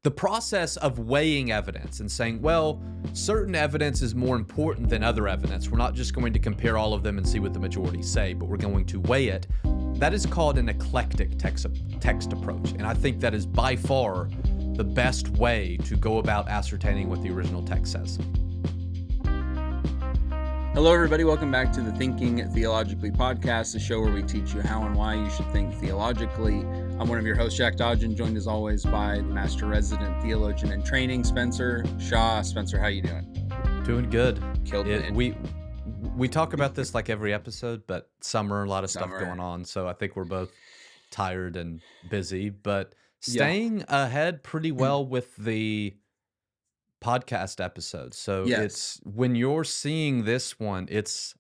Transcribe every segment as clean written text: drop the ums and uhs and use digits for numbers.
The process of weighing evidence and saying, well, certain evidence is more important than other evidence. We're not just going to compare all of them and see what the majority say, but we're going to weigh it. That is called an eclectic text approach. And I think that is by far the best way to go about ascertaining what the original text says. Hello, everybody. Welcome back to the Thinking Theologically podcast, the show where we teach you how and why you should think theologically. I'm one of your hosts, Jack Dodgen, joined as always by the Master Resident Theologian in Training, Spencer Shaw. Spencer, how you doing? Doing good. Killed it. We talk about this like every episode, but summer, a lot of stuff Summer. going on. So I think we're both tired and busy, but Yeah. staying ahead pretty well with the podcast episodes. So Yes. it's when you're seeing this one, it's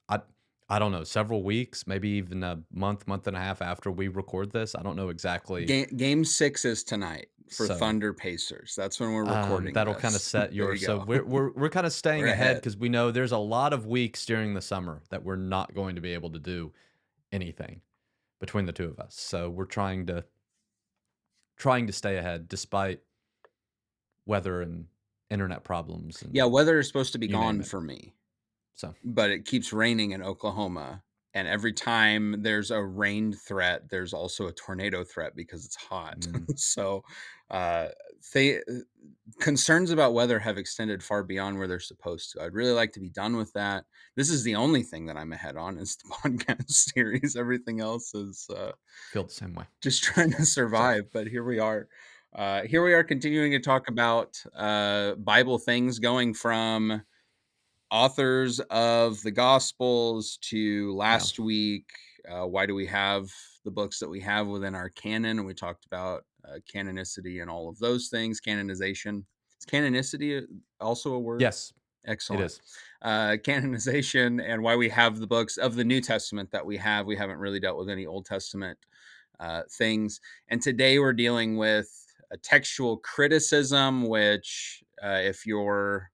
I don't know, several weeks, maybe even a month and a half after we record this. I don't know exactly. Game 6 is tonight for So, Thunder Pacers. That's when we're recording. That'll kind of set There your. you So go. we're kind of staying We're ahead ahead. because we know there's a lot of weeks during the summer that we're not going to be able to do anything between the two of us. So we're trying to stay ahead despite weather and internet problems. And Yeah, weather is supposed to be you name gone it. for me. So But it keeps raining in Oklahoma. And every time there's a rain threat, there's also a tornado threat because it's hot. So they concerns about weather have extended far beyond where they're supposed to. I'd really like to be done with that. This is the only thing that I'm ahead on is the podcast series. Everything else is feel the same way. just trying to survive. But here we are. Here we are continuing to talk about Bible things, going from authors of the Gospels to last week. Why do we have the books that we have within our canon? And we talked about canonicity and all of those things. Canonization. Is canonicity also a word? Yes, Excellent. it is. Canonization and why we have the books of the New Testament that we have. We haven't really dealt with any Old Testament things. And today we're dealing with a textual criticism, which if you're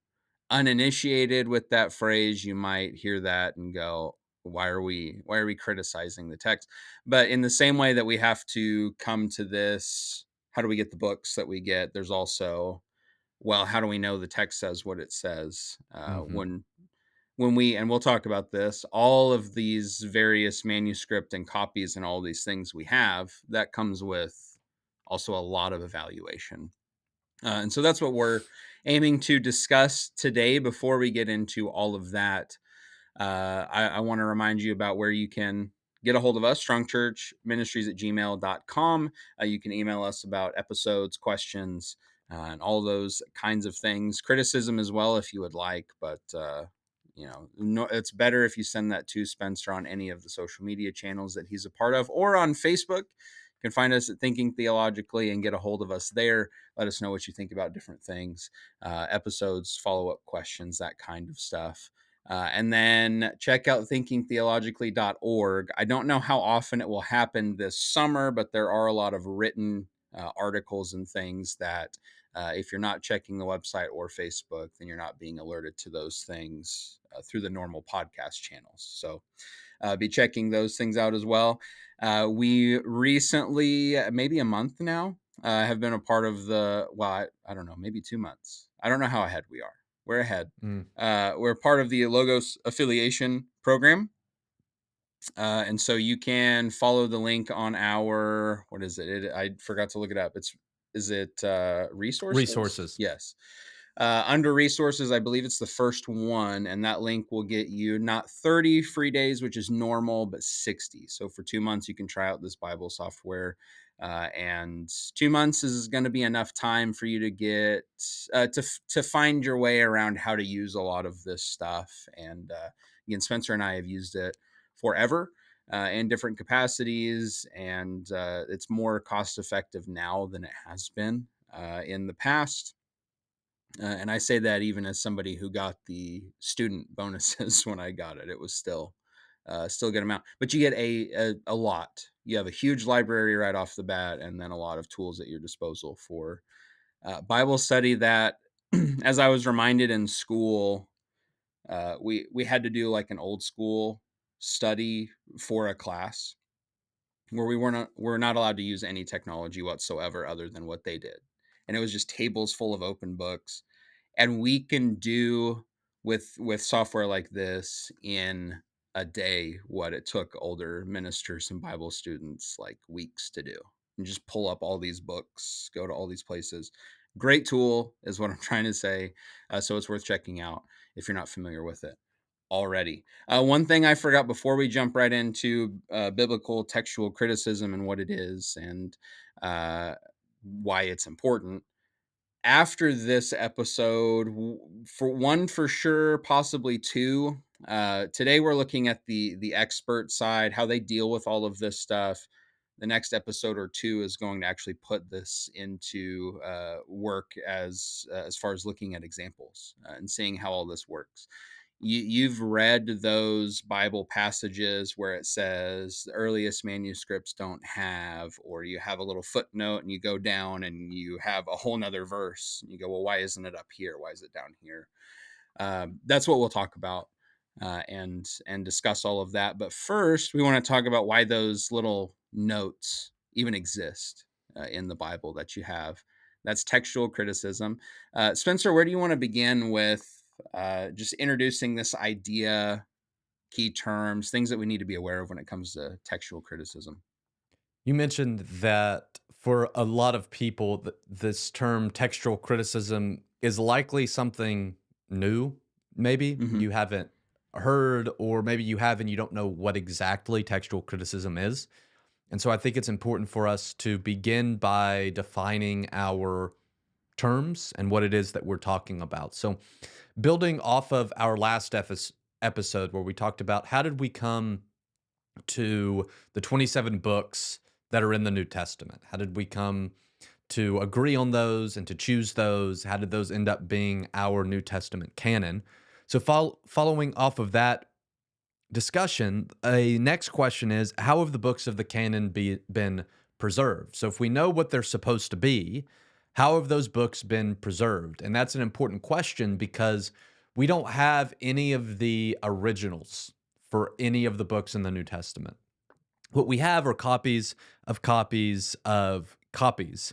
uninitiated with that phrase, you might hear that and go, why are we criticizing the text? But in the same way that we have to come to this, how do we get the books that we get? There's also, well, how do we know the text says what it says? When we, and we'll talk about this, all of these various manuscript and copies and all these things we have, that comes with also a lot of evaluation. And so that's what we're aiming to discuss today. Before we get into all of that, I want to remind you about where you can get a hold of us, strongchurchministries@gmail.com. You can email us about episodes, questions, and all those kinds of things. Criticism as well, if you would like. But, it's better if you send that to Spencer on any of the social media channels that he's a part of or on Facebook. You can find us at Thinking Theologically and get a hold of us there. Let us know what you think about different things, episodes, follow-up questions, that kind of stuff. And then check out thinkingtheologically.org. I don't know how often it will happen this summer, but there are a lot of written articles and things that if you're not checking the website or Facebook, then you're not being alerted to those things through the normal podcast channels. So be checking those things out as well. We recently, maybe a month now, have been a part of I don't know, maybe 2 months. I don't know how ahead we are. We're ahead. We're part of the Logos affiliation program. And so you can follow the link on our, what is it? I forgot to look it up. Is it resources? Resources. Yes. Under resources, I believe it's the first one, and that link will get you not 30 free days, which is normal, but 60. So for 2 months, you can try out this Bible software. And 2 months is going to be enough time for you to get to find your way around how to use a lot of this stuff. And again, Spencer and I have used it forever in different capacities, and it's more cost effective now than it has been in the past. And I say that even as somebody who got the student bonuses when I got it. It was still a good amount, but you get a lot. You have a huge library right off the bat, and then a lot of tools at your disposal for Bible study. That, as I was reminded in school, we had to do like an old school study for a class where we're not allowed to use any technology whatsoever other than what they did. and it was just tables full of open books. And we can do with software like this in a day what it took older ministers and Bible students like weeks to do. And just pull up all these books, go to all these places. Great tool is what I'm trying to say. So it's worth checking out if you're not familiar with it already. One thing I forgot before we jump right into biblical textual criticism and what it is and uh, why it's important. After this episode, for one for sure, possibly two. Today we're looking at the expert side, how they deal with all of this stuff. The next episode or two is going to actually put this into work as far as looking at examples and seeing how all this works. You've read those Bible passages where it says the earliest manuscripts don't have, or you have a little footnote and you go down and you have a whole nother verse. And you go, well, why isn't it up here? Why is it down here? That's what we'll talk about and discuss all of that. But first, we want to talk about why those little notes even exist in the Bible that you have. That's textual criticism. Spencer, where do you want to begin with just introducing this idea, key terms, things that we need to be aware of when it comes to textual criticism? You mentioned that for a lot of people, this term textual criticism is likely something new. Maybe Hmm. you haven't heard, or maybe you have and you don't know what exactly textual criticism is. And so I think it's important for us to begin by defining our terms and what it is that we're talking about. So, building off of our last episode where we talked about how did we come to the 27 books that are in the New Testament? How did we come to agree on those and to choose those? How did those end up being our New Testament canon? So, following off of that discussion, a next question is how have the books of the canon been preserved? So, if we know what they're supposed to be, how have those books been preserved? And that's an important question because we don't have any of the originals for any of the books in the New Testament. What we have are copies of copies of copies.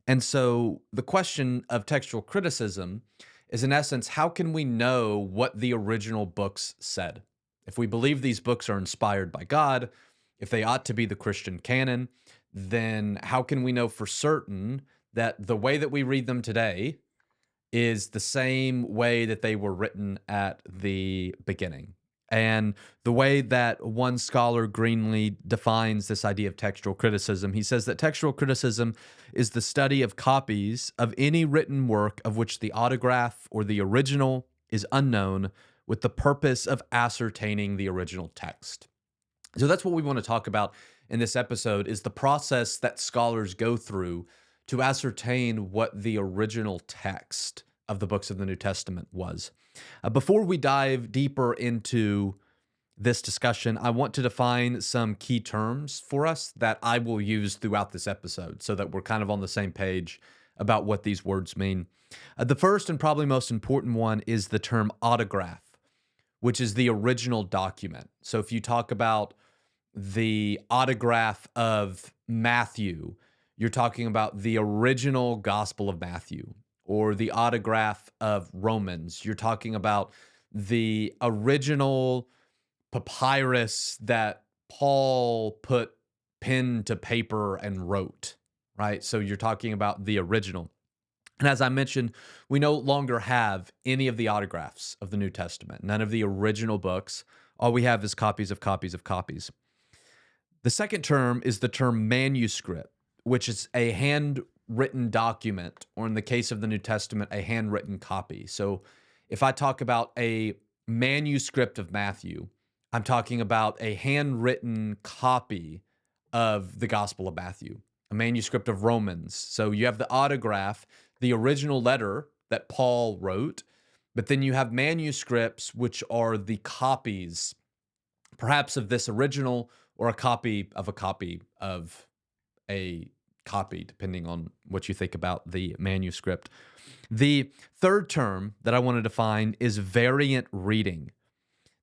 And so the question of textual criticism is, in essence, how can we know what the original books said? If we believe these books are inspired by God, if they ought to be the Christian canon, then how can we know for certain that the way that we read them today is the same way that they were written at the beginning? And the way that one scholar, Greenlee, defines this idea of textual criticism, he says that textual criticism is the study of copies of any written work of which the autograph or the original is unknown, with the purpose of ascertaining the original text. So that's what we want to talk about in this episode, is the process that scholars go through to ascertain what the original text of the books of the New Testament was. Before we dive deeper into this discussion, I want to define some key terms for us that I will use throughout this episode so that we're kind of on the same page about what these words mean. The first and probably most important one is the term autograph, which is the original document. So if you talk about the autograph of Matthew, you're talking about the original Gospel of Matthew, or the autograph of Romans. You're talking about the original papyrus that Paul put pen to paper and wrote, right? So you're talking about the original. And as I mentioned, we no longer have any of the autographs of the New Testament, none of the original books. All we have is copies of copies of copies. The second term is the term manuscript, which is a handwritten document, or in the case of the New Testament, a handwritten copy. So if I talk about a manuscript of Matthew, I'm talking about a handwritten copy of the Gospel of Matthew, a manuscript of Romans. So you have the autograph, the original letter that Paul wrote, but then you have manuscripts, which are the copies, perhaps of this original, or a copy of a copy of a copy, depending on what you think about the manuscript. The third term that I want to define is variant reading.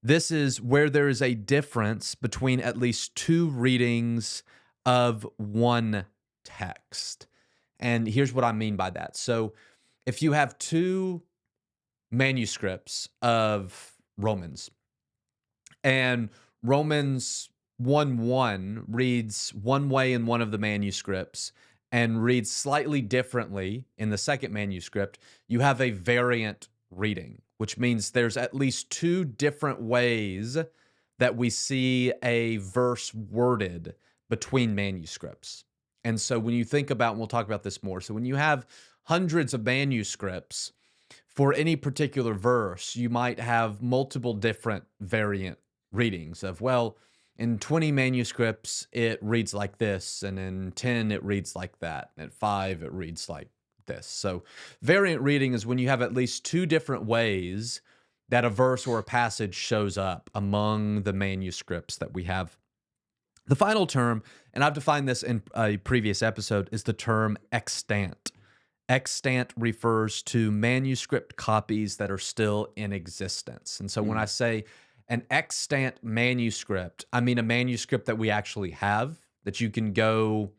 This is where there is a difference between at least two readings of one text. And here's what I mean by that. So if you have two manuscripts of Romans, and Romans 1:1 reads one way in one of the manuscripts and reads slightly differently in the second manuscript, you have a variant reading, which means there's at least two different ways that we see a verse worded between manuscripts. And so when you think about, and we'll talk about this more, so when you have hundreds of manuscripts for any particular verse, you might have multiple different variant readings of, well, in 20 manuscripts, it reads like this, and in 10, it reads like that. And at 5, it reads like this. So, variant reading is when you have at least two different ways that a verse or a passage shows up among the manuscripts that we have. The final term, and I've defined this in a previous episode, is the term extant. Extant refers to manuscript copies that are still in existence. And so when I Mm. say an extant manuscript, I mean a manuscript that we actually have, that you can go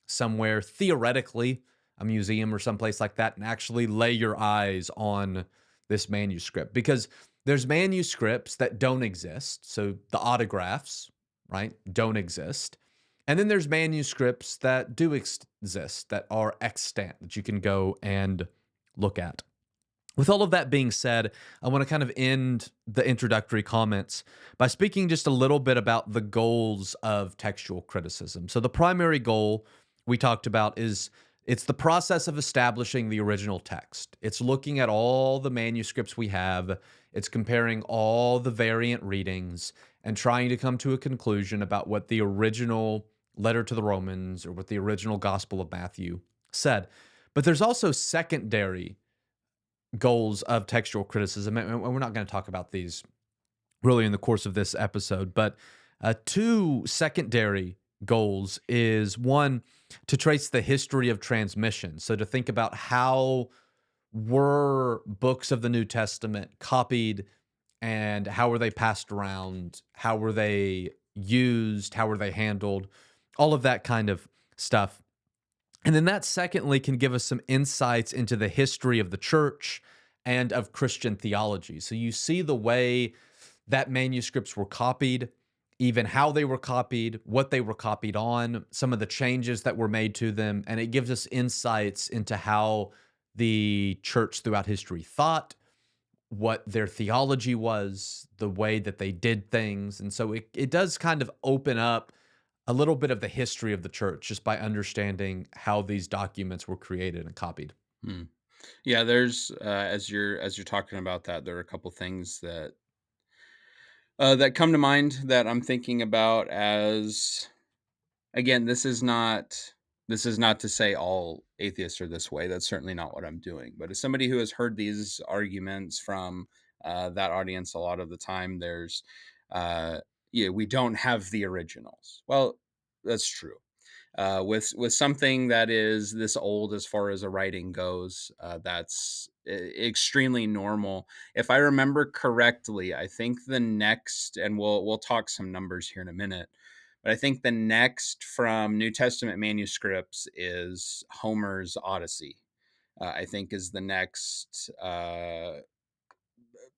somewhere, theoretically, a museum or someplace like that, and actually lay your eyes on this manuscript. Because there's manuscripts that don't exist. So the autographs, right, don't exist. And then there's manuscripts that do exist, that are extant, that you can go and look at. With all of that being said, I want to kind of end the introductory comments by speaking just a little bit about the goals of textual criticism. So the primary goal we talked about is it's the process of establishing the original text. It's looking at all the manuscripts we have, it's comparing all the variant readings and trying to come to a conclusion about what the original letter to the Romans or what the original Gospel of Matthew said. But there's also secondary goals of textual criticism, and we're not going to talk about these really in the course of this episode, but two secondary goals is one, to trace the history of transmission. So to think about how were books of the New Testament copied and how were they passed around? How were they used? How were they handled? All of that kind of stuff. And then that, secondly, can give us some insights into the history of the church and of Christian theology. So you see the way that manuscripts were copied, even how they were copied, what they were copied on, some of the changes that were made to them. And it gives us insights into how the church throughout history thought, what their theology was, the way that they did things. And so it does kind of open up a little bit of the history of the church just by understanding how these documents were created and copied. Mm. Yeah, there's as you're talking about that, there are a couple things that come to mind that I'm thinking about as again, this is not to say all atheists are this way. That's certainly not what I'm doing. But as somebody who has heard these arguments from that audience a lot of the time, there's uh, yeah, we don't have the originals. Well, that's true. With something that is this old as far as a writing goes, that's extremely normal. If I remember correctly, I think the next, and we'll talk some numbers here in a minute, but I think the next from New Testament manuscripts is Homer's Odyssey. I think is the next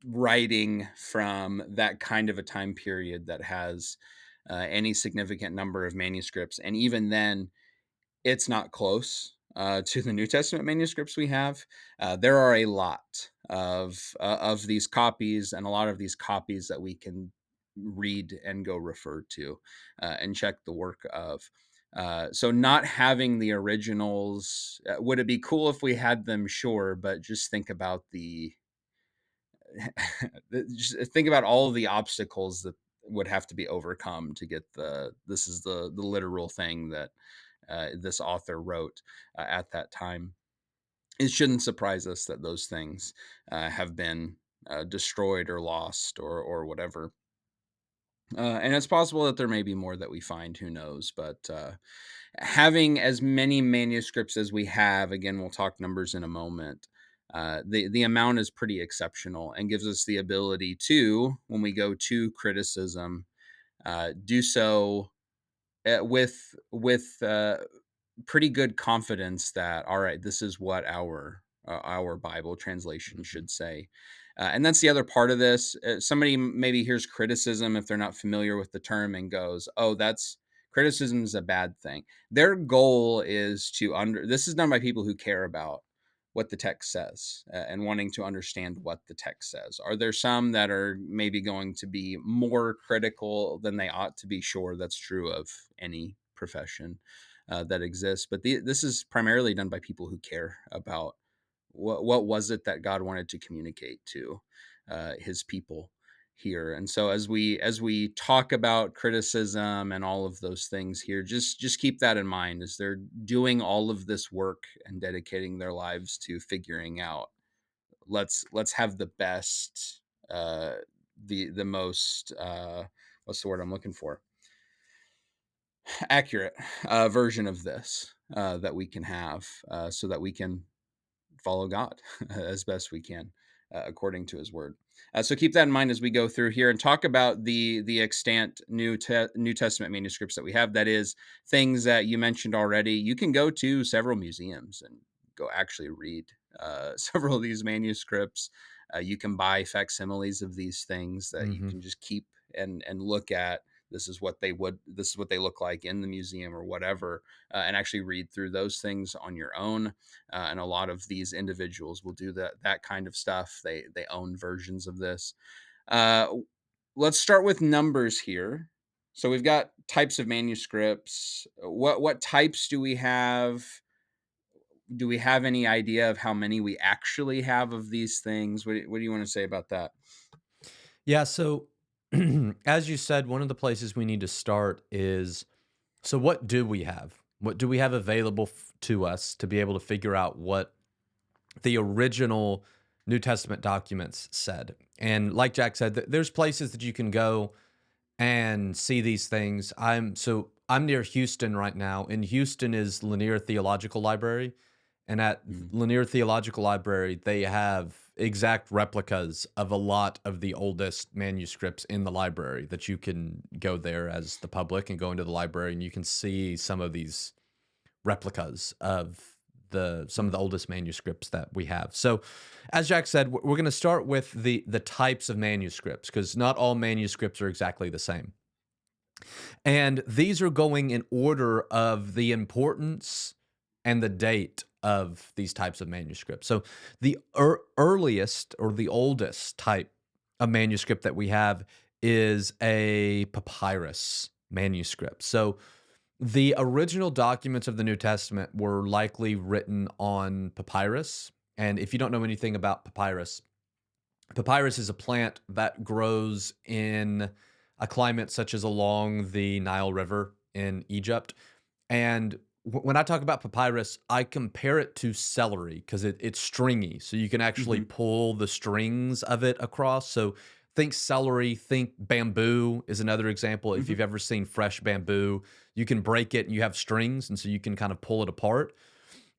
writing from that kind of a time period that has any significant number of manuscripts, and even then it's not close to the New Testament manuscripts we have. There are a lot of these copies, and a lot of these copies that we can read and go refer to and check the work of. So not having the originals, would it be cool if we had them? Sure, but just think about just think about all of the obstacles that would have to be overcome to get this is the literal thing that this author wrote at that time. It shouldn't surprise us that those things have been destroyed or lost or whatever. And it's possible that there may be more that we find. Who knows? But having as many manuscripts as we have, again, we'll talk numbers in a moment. The amount is pretty exceptional and gives us the ability to, when we go to criticism, do so with pretty good confidence that, all right, this is what our Bible translation Mhm. should say. And that's the other part of this. Somebody maybe hears criticism if they're not familiar with the term and goes, "Oh, that's criticism is a bad thing." Their goal is to under. This is done by people who care about what the text says and wanting to understand what the text says. Are there some that are maybe going to be more critical than they ought to be? Sure, that's true of any profession that exists. But this is primarily done by people who care about what was it that God wanted to communicate to His people here. And so as we talk about criticism and all of those things here, just keep that in mind as they're doing all of this work and dedicating their lives to figuring out. Let's have the best, the most. What's the word I'm looking for? Accurate version of this that we can have, so that we can follow God as best we can, according to His Word. So keep that in mind as we go through here and talk about the extant New Testament manuscripts that we have. That is, things that you mentioned already. You can go to several museums and go actually read several of these manuscripts. You can buy facsimiles of these things that you Mhm. can just keep and look at. This is what they look like in the museum or whatever, and actually read through those things on your own. And a lot of these individuals will do that kind of stuff. They own versions of this. Uh, let's start with numbers here. So we've got types of manuscripts. What types do we have? Do we have any idea of how many we actually have of these things? What do you want to say about that? Yeah, so as you said, one of the places we need to start is, so what do we have? What do we have available to us to be able to figure out what the original New Testament documents said? And like Jack said, there's places that you can go and see these things. I'm near Houston right now. In Houston is Lanier Theological Library, and at Mhm. Lanier Theological Library, they have exact replicas of a lot of the oldest manuscripts in the library that you can go there as the public and go into the library and you can see some of these replicas of the some of the oldest manuscripts that we have. So, as Jack said, we're going to start with the types of manuscripts because not all manuscripts are exactly the same. And these are going in order of the importance and the date of these types of manuscripts. So, the earliest or the oldest type of manuscript that we have is a papyrus manuscript. So, the original documents of the New Testament were likely written on papyrus. And if you don't know anything about papyrus, papyrus is a plant that grows in a climate such as along the Nile River in Egypt. And when I talk about papyrus, I compare it to celery because it's stringy. So you can actually Mhm. pull the strings of it across. So think celery, think bamboo is another example. If Mhm. you've ever seen fresh bamboo, you can break it and you have strings. And so you can kind of pull it apart.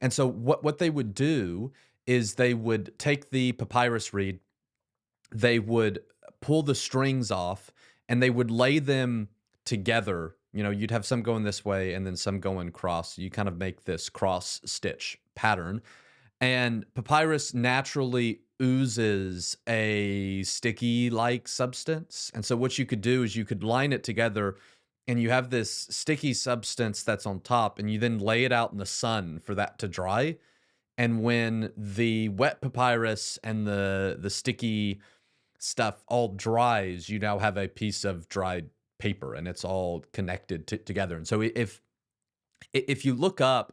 And so what they would do is they would take the papyrus reed, they would pull the strings off and they would lay them together. You know, you'd have some going this way and then some going cross. You kind of make this cross stitch pattern. And papyrus naturally oozes a sticky like substance. And so, what you could do is you could line it together and you have this sticky substance that's on top, and you then lay it out in the sun for that to dry. And when the wet papyrus and the sticky stuff all dries, you now have a piece of dried paper and it's all connected together. And so if you look up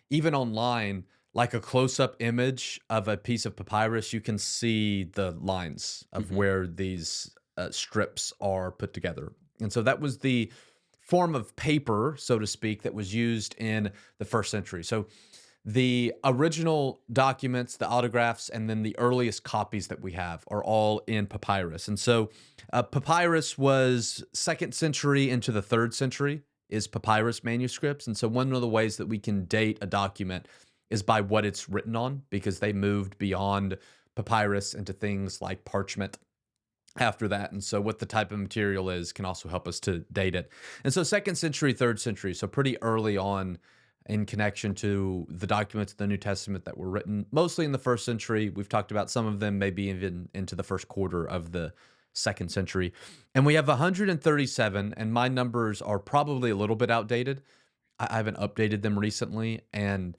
even online like a close-up image of a piece of papyrus, you can see the lines of Mhm. where these strips are put together. And so that was the form of paper, so to speak, that was used in the first century. So the original documents, the autographs, and then the earliest copies that we have are all in papyrus. And so, papyrus was second century into the third century is papyrus manuscripts. And so, one of the ways that we can date a document is by what it's written on, because they moved beyond papyrus into things like parchment after that. And so, what the type of material is can also help us to date it. And so, second century, third century, so pretty early on in connection to the documents of the New Testament that were written mostly in the first century. We've talked about some of them, maybe even into the first quarter of the second century. And we have 137, and my numbers are probably a little bit outdated. I haven't updated them recently. And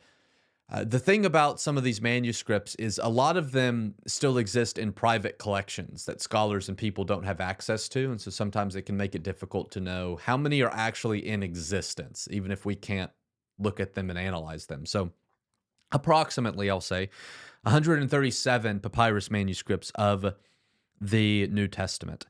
the thing about some of these manuscripts is a lot of them still exist in private collections that scholars and people don't have access to. And so sometimes it can make it difficult to know how many are actually in existence, even if we can't look at them and analyze them. So, approximately, I'll say 137 papyrus manuscripts of the New Testament.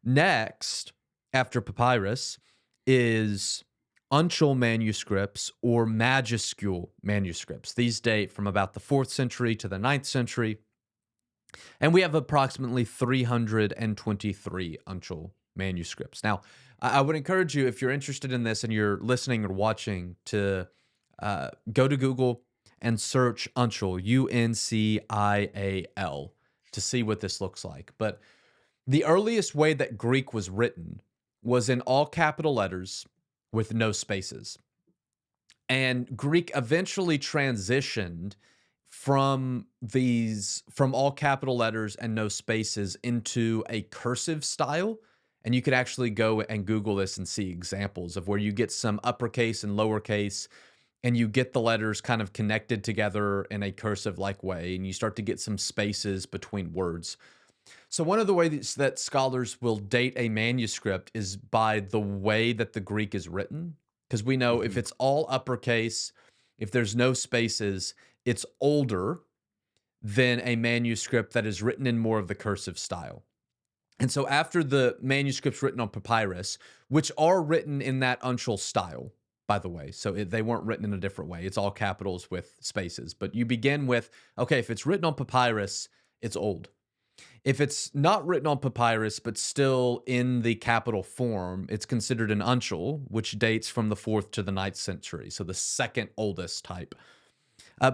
Next, after papyrus, is uncial manuscripts or majuscule manuscripts. These date from about the 4th century to the 9th century. And we have approximately 323 uncial manuscripts. Now, I would encourage you, if you're interested in this and you're listening or watching, to go to Google and search uncial, Uncial, to see what this looks like. But the earliest way that Greek was written was in all capital letters with no spaces. And Greek eventually transitioned from all capital letters and no spaces into a cursive style. And you could actually go and Google this and see examples of where you get some uppercase and lowercase, and you get the letters kind of connected together in a cursive like way, and you start to get some spaces between words. So, one of the ways that scholars will date a manuscript is by the way that the Greek is written. Because we know if Mhm. it's all uppercase, if there's no spaces, it's older than a manuscript that is written in more of the cursive style. And so, after the manuscripts written on papyrus, which are written in that uncial style, by the way, so they weren't written in a different way, it's all capitals with spaces. But you begin with, okay, if it's written on papyrus, it's old. If it's not written on papyrus, but still in the capital form, it's considered an uncial, which dates from the 4th to the 9th century, so the second oldest type.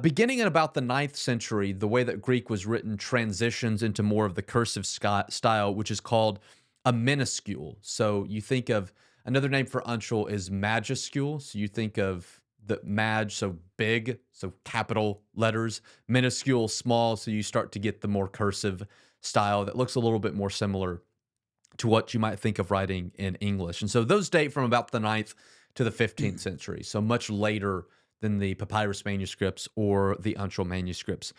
Beginning in about the 9th century, the way that Greek was written transitions into more of the cursive style, which is called a minuscule. So you think of another name for uncial is majuscule. So you think of the so big, so capital letters, minuscule, small. So you start to get the more cursive style that looks a little bit more similar to what you might think of writing in English. And so those date from about the 9th to the 15th century, so much later than the papyrus manuscripts or the uncial manuscripts.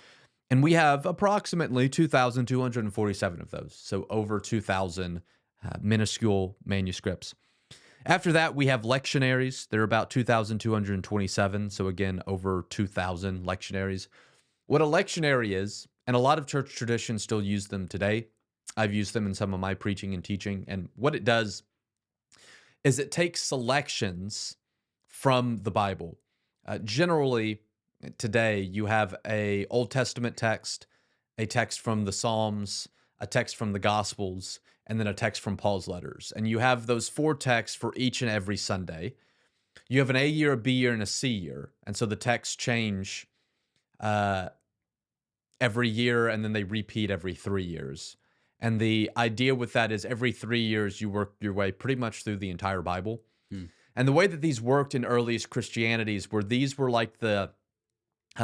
And we have approximately 2,247 of those, so over 2,000 minuscule manuscripts. After that, we have lectionaries. They're about 2,227, so again, over 2,000 lectionaries. What a lectionary is, and a lot of church traditions still use them today. I've used them in some of my preaching and teaching. And what it does is it takes selections from the Bible. Generally, today you have a Old Testament text, a text from the Psalms, a text from the Gospels, and then a text from Paul's letters. And you have those 4 texts for each and every Sunday. You have an A year, a B year, and a C year. And so the texts change uh, every year, and then they repeat every 3 years. And the idea with that is every 3 years, you work your way pretty much through the entire Bible. Mm. And the way that these worked in earliest Christianities were these were like I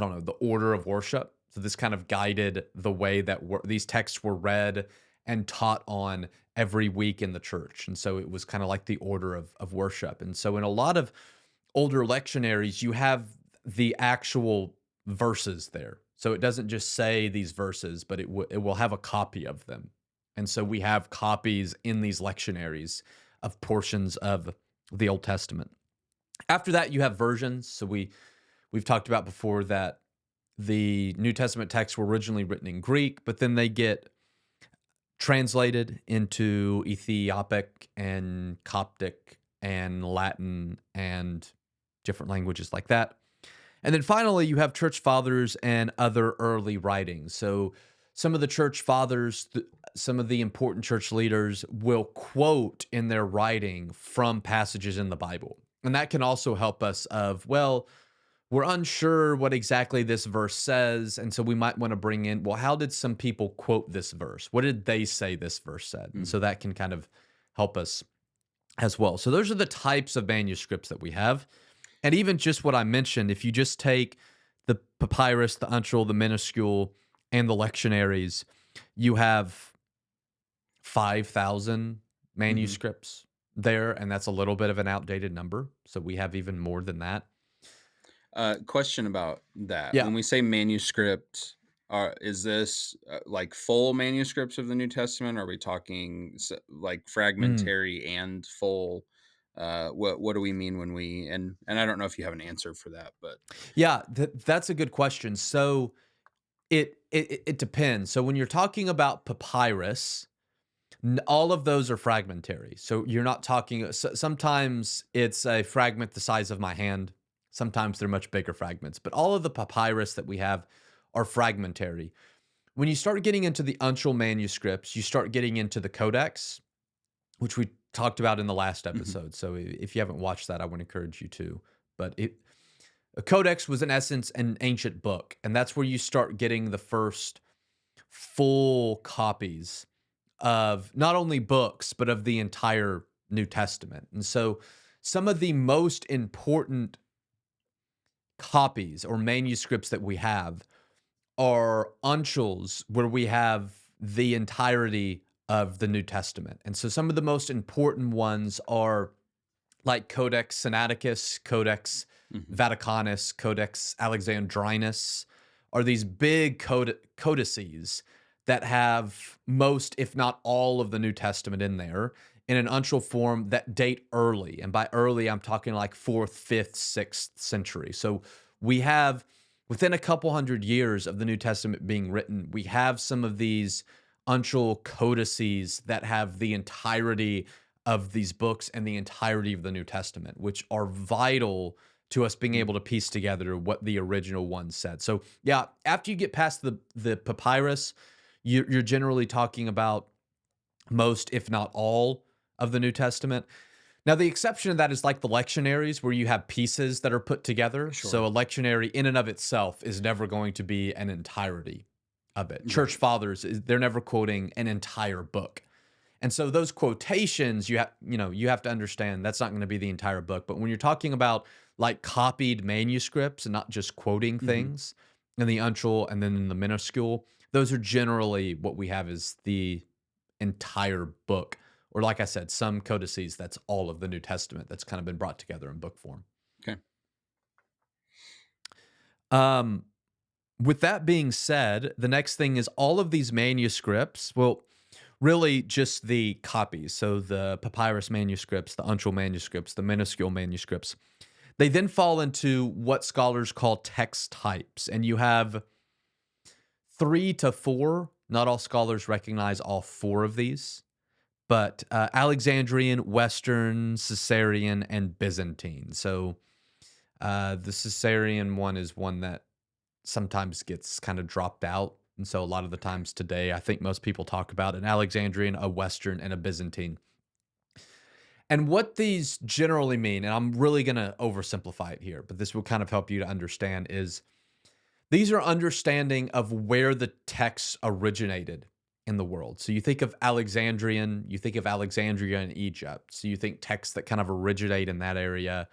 don't know, the order of worship. So this kind of guided the way that these texts were read and taught on every week in the church. And so it was kind of like the order of worship. And so in a lot of older lectionaries, you have the actual verses there. So it doesn't just say these verses, but it will have a copy of them. And so we have copies in these lectionaries of portions of the Old Testament. After that, you have versions. So we've talked about before that the New Testament texts were originally written in Greek, but then they get translated into Ethiopic and Coptic and Latin and different languages like that. And then finally, you have church fathers and other early writings. So some of the church fathers, some of the important church leaders will quote in their writing from passages in the Bible. And that can also help us of, well, we're unsure what exactly this verse says. And so we might want to bring in, well, how did some people quote this verse? What did they say this verse said? And Mm. so that can kind of help us as well. So those are the types of manuscripts that we have. And even just what I mentioned, if you just take the papyrus, the uncial, the minuscule, and the lectionaries, you have 5,000 Hmm. manuscripts there, and that's a little bit of an outdated number. So we have even more than that. Question about that. Yeah. When we say manuscript, is this like full manuscripts of the New Testament? Are we talking like Mm. fragmentary and full? What do we mean when we and I don't know if you have an answer for that, but Yeah, that's a good question. So it depends. So when you're talking about papyrus, all of those are fragmentary. So you're not talking. Sometimes it's a fragment the size of my hand. Sometimes they're much bigger fragments. But all of the papyrus that we have are fragmentary. When you start getting into the uncial manuscripts, you start getting into the codex, which we talked about in the last mhm, episode. So if you haven't watched that, I would encourage you to. But a codex was in essence an ancient book, and that's where you start getting the first full copies of not only books but of the entire New Testament. And so some of the most important copies or manuscripts that we have are uncials where we have the entirety of the New Testament. And so some of the most important ones are like Codex Sinaiticus, Codex mhm, Vaticanus, Codex Alexandrinus, are these big codices that have most, if not all, of the New Testament in there in an uncial form that date early. And by early, I'm talking like fourth, fifth, sixth century. So we have within a couple hundred years of the New Testament being written, we have some of these uncial codices that have the entirety of these books and the entirety of the New Testament, which are vital to us being mm, able to piece together what the original one said. So, yeah, after you get past the papyrus, you're generally talking about most, if not all, of the New Testament. Now, the exception to that is like the lectionaries, where you have pieces that are put together. So, sure, a lectionary in and of itself is never going to be an entirety of it. Church right, fathers, they're never quoting an entire book. And so those quotations, you have to understand that's not going to be the entire book. But when you're talking about like copied manuscripts and not just quoting hmm, things in the uncial and then in the minuscule, those are generally what we have is the entire book. Or like I said, some codices, that's all of the New Testament that's kind of been brought together in book form. okay, Um, with that being said, the next thing is all of these manuscripts. Well, really just the copies. So the papyrus manuscripts, the uncial manuscripts, the minuscule manuscripts. They then fall into what scholars call text types. And you have 3 to 4. Not all scholars recognize all 4 of these, but Alexandrian, Western, Caesarean, and Byzantine. So the Caesarean one is one that sometimes gets kind of dropped out. And so a lot of the okay, times today, I think most people talk about an Alexandrian, a Western, and a Byzantine. And what these generally mean, and I'm really going to oversimplify it here, but this will kind of help you to understand, is these are understanding of where the texts originated in the world. So you think of Alexandrian, you think of Alexandria in Egypt. So you think texts that kind of originate in that area.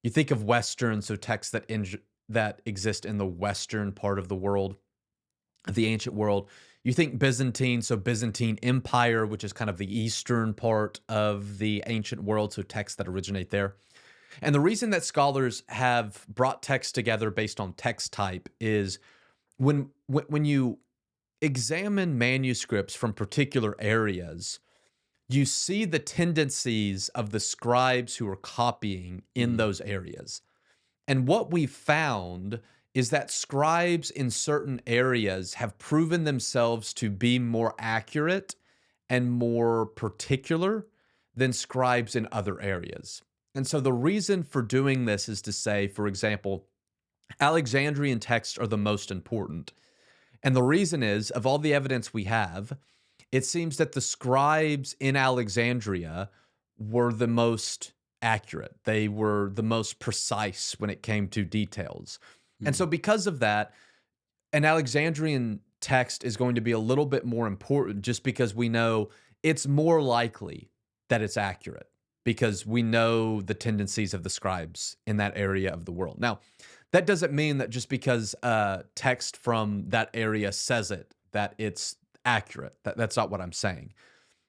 You think of Western, so texts that exist in the Western part of the world, of the ancient world. You think Byzantine, so Byzantine Empire, which is kind of the eastern part of the ancient world, so texts that originate there. And the reason that scholars have brought texts together based on text type is when you examine manuscripts from particular areas, you see the tendencies of the scribes who are copying in mm, those areas. And what we found is that scribes in certain areas have proven themselves to be more accurate and more particular than scribes in other areas. And so the reason for doing this is to say, for example, Alexandrian texts are the most important. And the reason is, of all the evidence we have, it seems that the scribes in Alexandria were the most accurate. They were the most precise when it came to details. And mm, so, because of that, an Alexandrian text is going to be a little bit more important just because we know it's more likely that it's accurate. because we know the tendencies of the scribes in that area of the world. Now, that doesn't mean that just because text from that area says it, that it's accurate. That's not what I'm saying.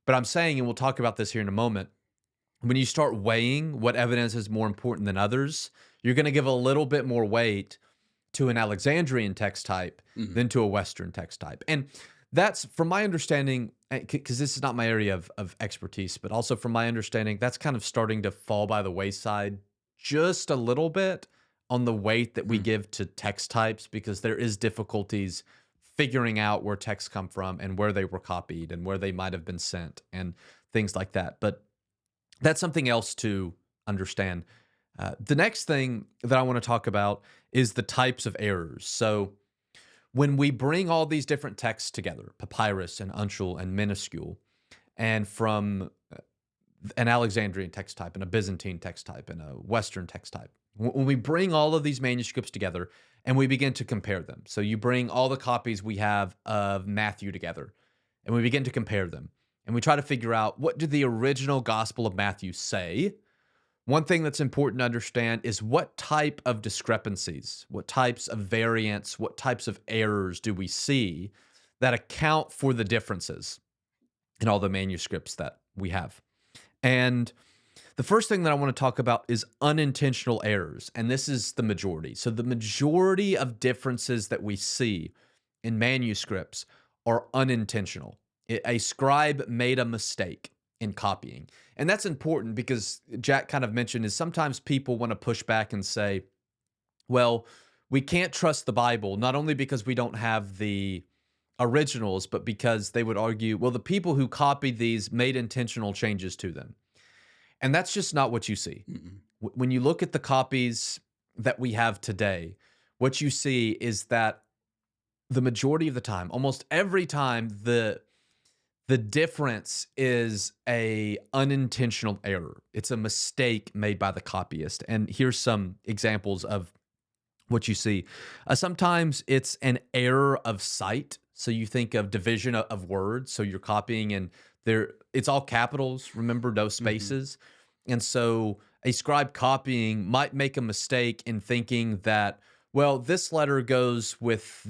But I'm saying, and we'll talk about this here in a moment, when you start weighing what evidence is more important than others, you're going to give a little bit more weight to an Alexandrian text type Mhm. than to a Western text type. And that's, from my understanding, because this is not my area of expertise, but also from my understanding, that's kind of starting to fall by the wayside just a little bit on the weight that we Mhm. give to text types, because there is difficulties figuring out where texts come from and where they were copied and where they might have been sent and things like that. But that's something else to understand. The next thing that I want to talk about is the types of errors. So, when we bring all these different texts together, papyrus and uncial and minuscule, and from an Alexandrian text type and a Byzantine text type and a Western text type, when we bring all of these manuscripts together and we begin to compare them, so you bring all the copies we have of Matthew together and we begin to compare them and we try to figure out, what did the original Gospel of Matthew say? One thing that's important to understand is what type of discrepancies, what types of variants, what types of errors do we see that account for the differences in all the manuscripts that we have. And the first thing that I want to talk about is unintentional errors, and this is the majority. So the majority of differences that we see in manuscripts are unintentional. A scribe made a mistake in copying. And that's important because Jack kind of mentioned is sometimes people want to push back and say, well, we can't trust the Bible, not only because we don't have the originals, but because they would argue, well, the people who copied these made intentional changes to them. And that's just not what you see. Mhm. When you look at the copies that we have today, what you see is that the majority of the time, almost every time, the difference is a unintentional error. It's a mistake made by the copyist. And here's some examples of what you see. Sometimes it's an error of sight. So you think of division of words. So you're copying and it's all capitals. Remember, no Mhm. spaces. And so a scribe copying might make a mistake in thinking that, well, this letter goes with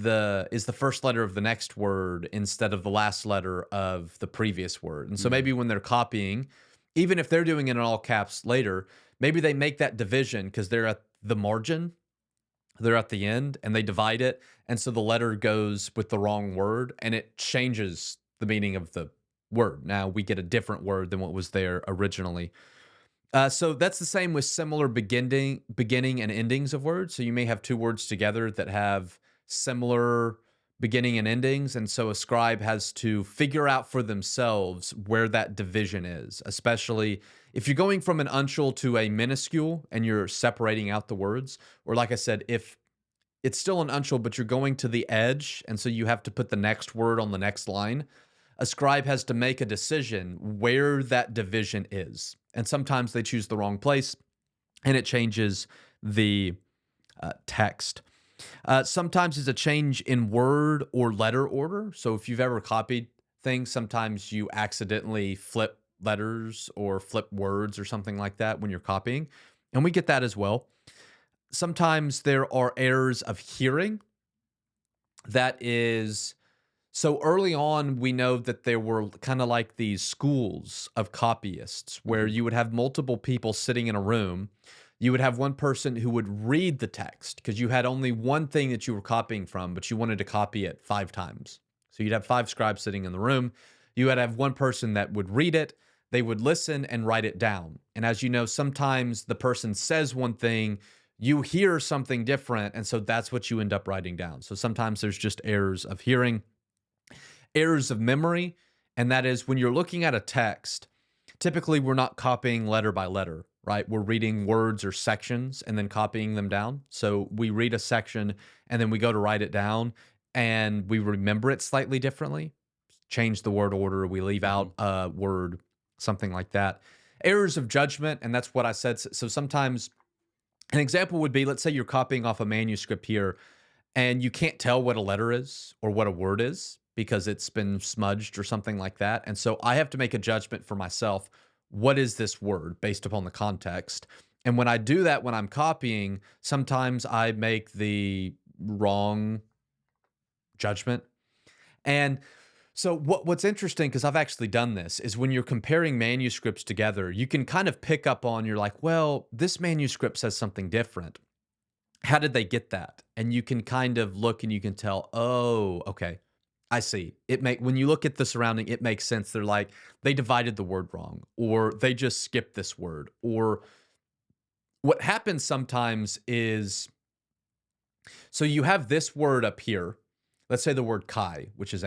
is the first letter of the next word instead of the last letter of the previous word. And so Mhm. maybe when they're copying, even if they're doing it in all caps later, maybe they make that division because they're at the margin, they're at the end, and they divide it. And so the letter goes with the wrong word and it changes the meaning of the word. Now we get a different word than what was there originally. So that's the same with similar beginning and endings of words. So you may have two words together that have similar beginning and endings, and so a scribe has to figure out for themselves where that division is, especially if you're going from an uncial to a minuscule and you're separating out the words, or like I said, if it's still an uncial but you're going to the edge, and so you have to put the next word on the next line. A scribe has to make a decision where that division is. And sometimes they choose the wrong place and it changes the text. Sometimes it's a change in word or letter order. So if you've ever copied things, sometimes you accidentally flip letters or flip words or something like that when you're copying. And we get that as well. Sometimes there are errors of hearing. That is, so early on, we know that there were kind of like these schools of copyists where Mhm. you would have multiple people sitting in a room. You would have one person who would read the text because you had only one thing that you were copying from, but you wanted to copy it 5 times. So you'd have 5 scribes sitting in the room. You would have one person that would read it. They would listen and write it down. And as you know, sometimes the person says one thing, you hear something different. And so that's what you end up writing down. So sometimes there's just errors of hearing, errors of memory, and that is when you're looking at a text, typically we're not copying letter by letter, right? We're reading words or sections and then copying them down. So we read a section and then we go to write it down and we remember it slightly differently, change the word order, we leave out Mhm. a word, something like that. Errors of judgment, and that's what I said. So sometimes an example would be, let's say you're copying off a manuscript here and you can't tell what a letter is or what a word is because it's been smudged or something like that. And so I have to make a judgment for myself. what is this word based upon the context. And when I do that, when I'm copying, sometimes I make the wrong judgment. And so what's interesting, because I've actually done this, is when you're comparing manuscripts together, you can kind of pick up on, you're like, well, this manuscript says something different. How did they get that? And you can kind of look and you can tell, oh, okay, I see. When you look at the surrounding, it makes sense. They're like, they divided the word wrong, or they just skipped this word. Or what happens sometimes is, so you have this word up here. Let's say the word kai, which is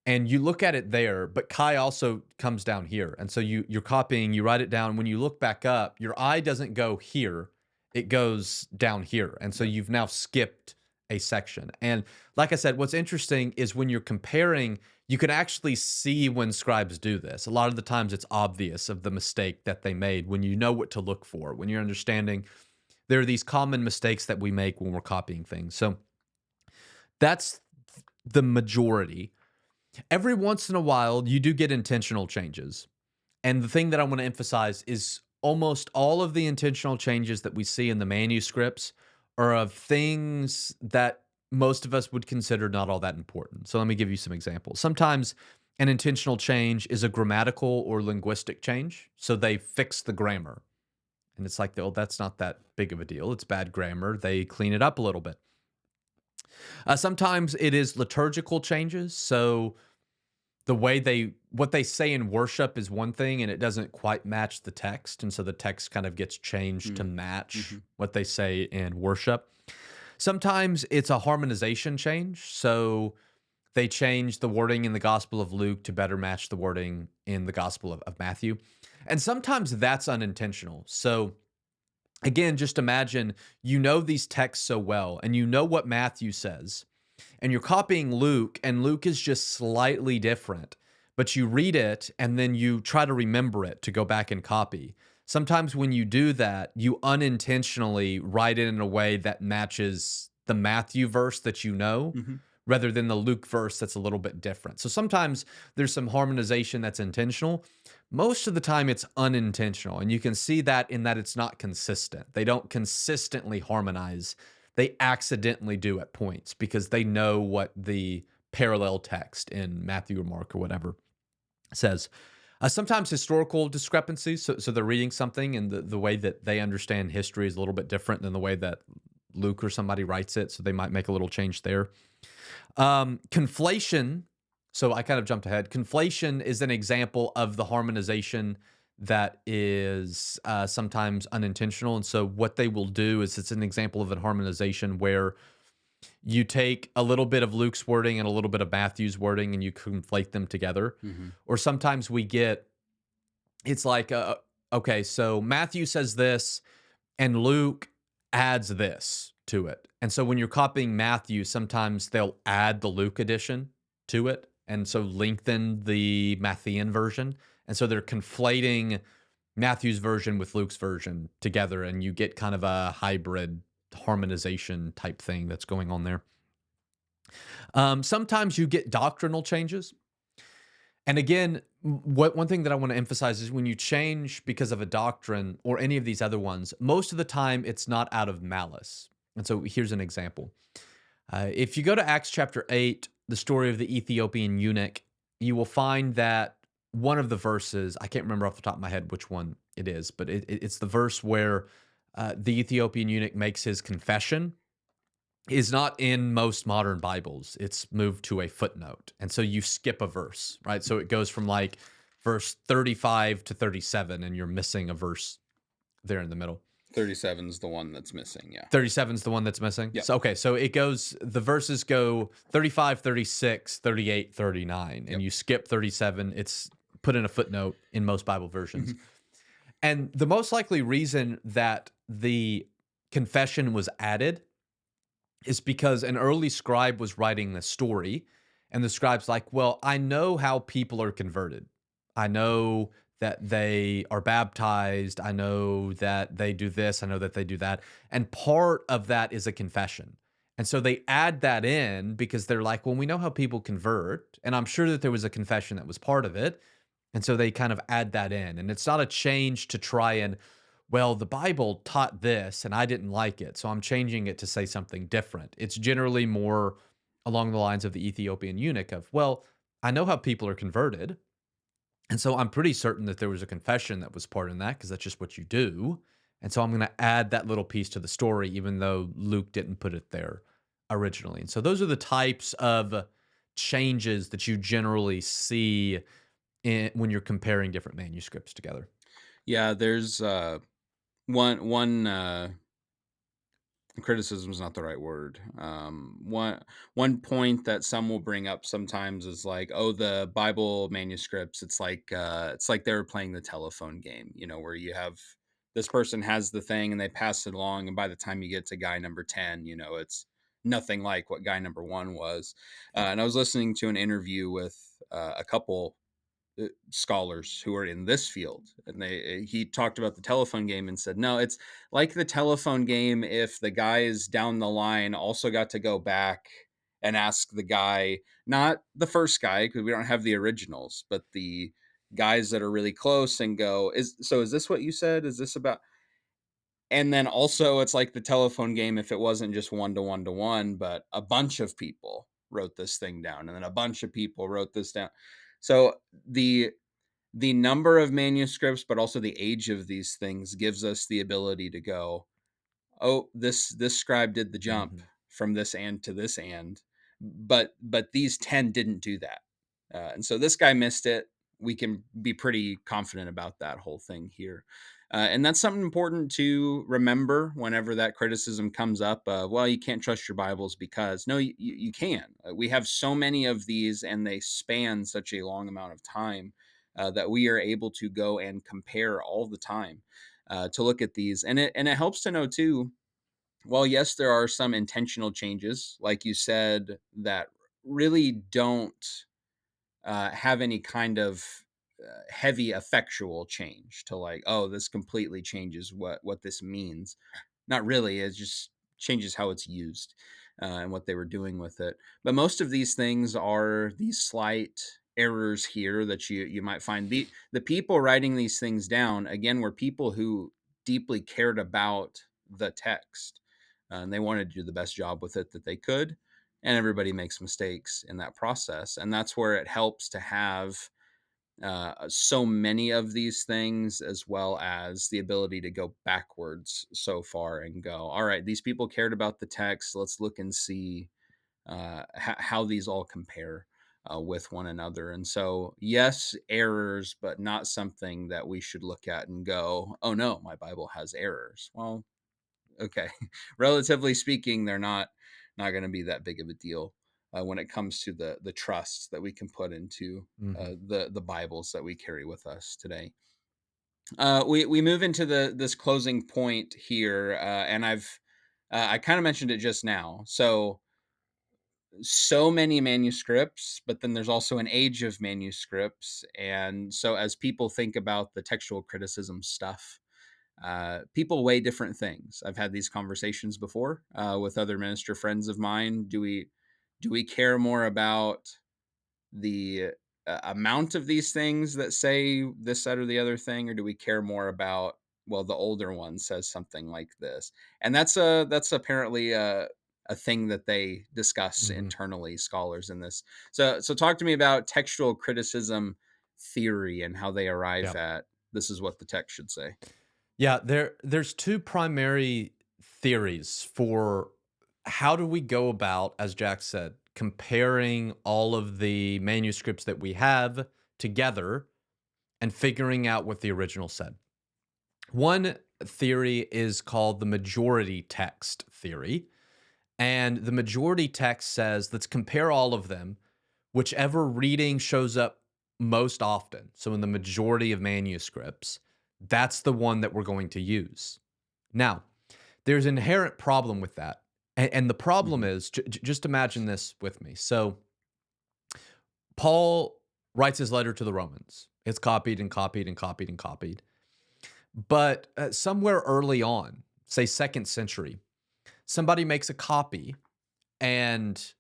and you look at it there, but Kai also comes down here. And so you're copying, you write it down. When you look back up, your eye doesn't go here, it goes down here. And so you've now skipped a section. And like I said, what's interesting is when you're comparing, you can actually see when scribes do this. A lot of the times it's obvious of the mistake that they made when you know what to look for, when you're understanding there are these common mistakes that we make when we're copying things. So that's the majority. Every once in a while, you do get intentional changes. And the thing that I want to emphasize is almost all of the intentional changes that we see in the manuscripts are of things that most of us would consider not all that important. So let me give you some examples. Sometimes an intentional change is a grammatical or linguistic change. So they fix the grammar. And it's like, oh, that's not that big of a deal. It's bad grammar. They clean it up a little bit. Sometimes it is liturgical changes. So what they say in worship is one thing and it doesn't quite match the text. And so the text kind of gets changed to match what they say in worship. Sometimes it's a harmonization change. So they change the wording in the Gospel of Luke to better match the wording in the Gospel of Matthew. And sometimes that's unintentional. So again, just imagine you know these texts so well and you know what Matthew says, and you're copying Luke, and Luke is just slightly different, but you read it and then you try to remember it to go back and copy. Sometimes when you do that, you unintentionally write it in a way that matches the Matthew verse that you know, rather than the Luke verse that's a little bit different. So sometimes there's some harmonization that's intentional. Most of the time it's unintentional, and you can see that in that it's not consistent. They don't consistently harmonize. They accidentally do at points because they know what the parallel text in Matthew or Mark or whatever says. Sometimes historical discrepancies. So they're reading something and the way that they understand history is a little bit different than the way that Luke or somebody writes it. So they might make a little change there. Conflation. So I kind of jumped ahead. Conflation is an example of the harmonization that is sometimes unintentional. And so what they will do is it's an example of a harmonization where you take a little bit of Luke's wording and a little bit of Matthew's wording and you conflate them together. Or sometimes it's like, okay, so Matthew says this and Luke adds this to it. And so when you're copying Matthew, sometimes they'll add the Luke edition to it, and so lengthen the Matthean version. And so they're conflating Matthew's version with Luke's version together, and you get kind of a hybrid harmonization type thing that's going on there. Sometimes you get doctrinal changes. And again, one thing that I want to emphasize is when you change because of a doctrine or any of these other ones, most of the time it's not out of malice. And so here's an example. If you go to Acts chapter 8, the story of the Ethiopian eunuch, you will find that one of the verses, I can't remember off the top of my head which one it is, but it's the verse where the Ethiopian eunuch makes his confession, is not in most modern Bibles. It's moved to a footnote. And so you skip a verse, right? So it goes from like verse 35 to 37, and you're missing a verse there in the middle. 37 is the one that's missing, yeah. 37 is the one that's missing? Yep. So, okay, so the verses go 35, 36, 38, 39, and you skip 37. It's put in a footnote in most Bible versions. And the most likely reason that the confession was added is because an early scribe was writing the story, and the scribe's like, well, I know how people are converted. I know that they are baptized. I know that they do this. I know that they do that. And part of that is a confession. And so they add that in because they're like, well, we know how people convert. And I'm sure that there was a confession that was part of it. And so they kind of add that in. And it's not a change to try and, well, the Bible taught this and I didn't like it. So I'm changing it to say something different. It's generally more along the lines of the Ethiopian eunuch of, well, I know how people are converted. And so I'm pretty certain that there was a confession that was part in that because that's just what you do. And so I'm going to add that little piece to the story, even though Luke didn't put it there originally. And so those are the types of changes that you generally see when you're comparing different manuscripts together. Yeah, there's one criticism is not the right word. One point that some will bring up sometimes is like, oh, the Bible manuscripts. It's like they were playing the telephone game, where you have this person has the thing and they pass it along, and by the time you get to guy number 10, it's nothing like what guy number one was. And I was listening to an interview with a couple scholars who are in this field, and he talked about the telephone game and said, no, it's like the telephone game if the guys down the line also got to go back and ask the guy, not the first guy because we don't have the originals, but the guys that are really close, and go, is this what you said, is this about? And then also it's like the telephone game if it wasn't just one to one to one, but a bunch of people wrote this thing down, and then a bunch of people wrote this down. So the number of manuscripts, but also the age of these things gives us the ability to go, oh, this scribe did the jump Mhm. from this and to this and, but these 10 didn't do that. And so this guy missed it. We can be pretty confident about that whole thing here. And that's something important to remember whenever that criticism comes up. Well, you can't trust your Bibles because no, you can. We have so many of these and they span such a long amount of time that we are able to go and compare all the time to look at these. And it helps to know too, well, yes, there are some intentional changes, like you said, that really don't have any kind of heavy effectual change to like, oh, this completely changes what this means. Not really. It just changes how it's used and what they were doing with it. But most of these things are these slight errors here that you might find. The people writing these things down again were people who deeply cared about the text, and they wanted to do the best job with it that they could. And everybody makes mistakes in that process, and that's where it helps to have so many of these things, as well as the ability to go backwards so far and go, all right, these people cared about the text. Let's look and see how these all compare with one another. And so, yes, errors, but not something that we should look at and go, oh no, my Bible has errors. Well, okay, relatively speaking, they're not going to be that big of a deal when it comes to the trust that we can put into Mhm. the Bibles that we carry with us today. We move into this closing point here, and I kind of mentioned it just now. So many manuscripts, but then there's also an age of manuscripts, and so as people think about the textual criticism stuff, people weigh different things. I've had these conversations before with other minister friends of mine. Do we care more about the amount of these things that say this, that, or the other thing, or do we care more about, well, the older one says something like this? And that's apparently a thing that they discuss Mhm. internally, scholars in this. So talk to me about textual criticism theory and how they arrive Yeah. at this is what the text should say. Yeah, there's two primary theories for how do we go about, as Jack said, comparing all of the manuscripts that we have together and figuring out what the original said. One theory is called the majority text theory. And the majority text says, let's compare all of them, whichever reading shows up most often. So, in the majority of manuscripts, that's the one that we're going to use. Now, there's an inherent problem with that. And the problem Mhm. is just imagine this with me. So, Paul writes his letter to the Romans. It's copied and copied and copied and copied. But somewhere early on, say second century, somebody makes a copy and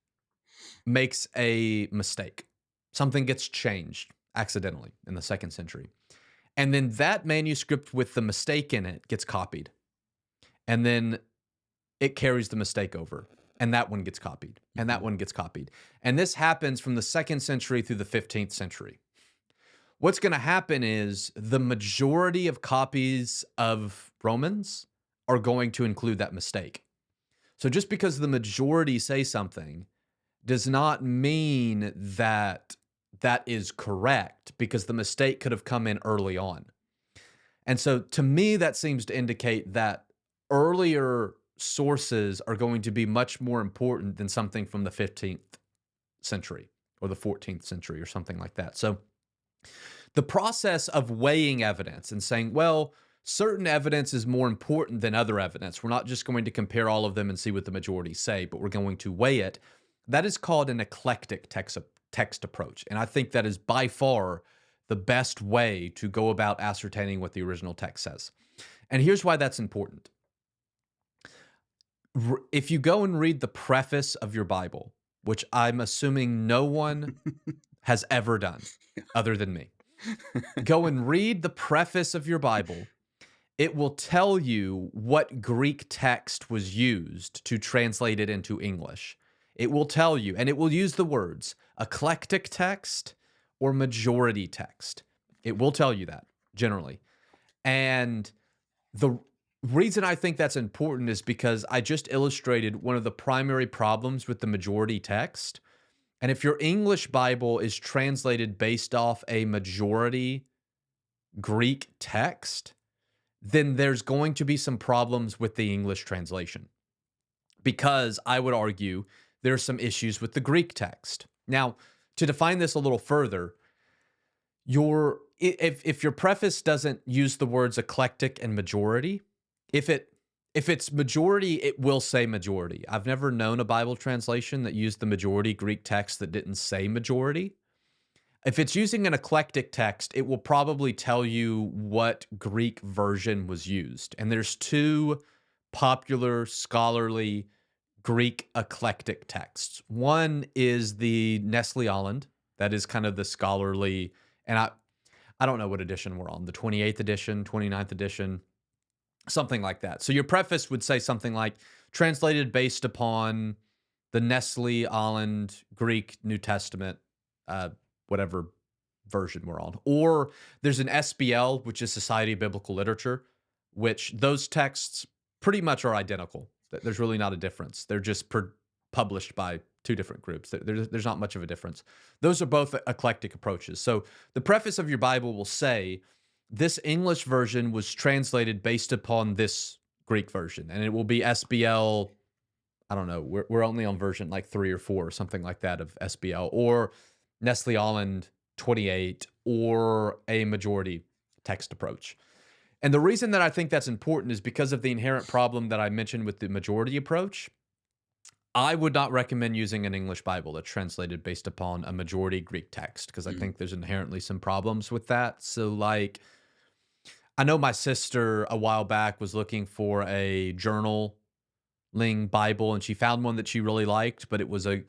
makes a mistake. Something gets changed. accidentally in the 2nd century. And then that manuscript with the mistake in it gets copied. And then it carries the mistake over. And that one gets copied. And that Mhm. one gets copied. And this happens from the 2nd century through the 15th century. What's going to happen is the majority of copies of Romans are going to include that mistake. So just because the majority say something does not mean that that is correct, because the mistake could have come in early on. And so to me, that seems to indicate that earlier sources are going to be much more important than something from the 15th century or the 14th century or something like that. So the process of weighing evidence and saying, well, certain evidence is more important than other evidence. We're not just going to compare all of them and see what the majority say, but we're going to weigh it. That is called an eclectic text approach. And I think that is by far the best way to go about ascertaining what the original text says. And here's why that's important. If you go and read the preface of your Bible, which I'm assuming no one has ever done other than me, go and read the preface of your Bible. It will tell you what Greek text was used to translate it into English. It will tell you, and it will use the words eclectic text or majority text. It will tell you that generally. And the reason I think that's important is because I just illustrated one of the primary problems with the majority text. And if your English Bible is translated based off a majority Greek text, then there's going to be some problems with the English translation, because I would argue there's some issues with the Greek text. Now, to define this a little further, if your preface doesn't use the words eclectic and majority, if it's majority, it will say majority. I've never known a Bible translation that used the majority Greek text that didn't say majority. If it's using an eclectic text, it will probably tell you what Greek version was used. And there's two popular scholarly Greek eclectic texts. One is the Nestle Aland. That is kind of the scholarly, and I don't know what edition we're on, the 28th edition, 29th edition, something like that. So your preface would say something like, translated based upon the Nestle Aland Greek New Testament, whatever version we're on. Or there's an SBL, which is Society of Biblical Literature, which those texts pretty much are identical. There's really not a difference. They're just published by two different groups. There's not much of a difference. Those are both eclectic approaches. So the preface of your Bible will say, this English version was translated based upon this Greek version, and it will be SBL. I don't know. We're only on version like 3 or 4 or something like that of SBL, or Nestle Aland 28, or a majority text approach. And the reason that I think that's important is because of the inherent problem that I mentioned with the majority approach. I would not recommend using an English Bible that's translated based upon a majority Greek text, because I think there's inherently some problems with that. So, like, I know my sister a while back was looking for a journaling Bible, and she found one that she really liked, but it was a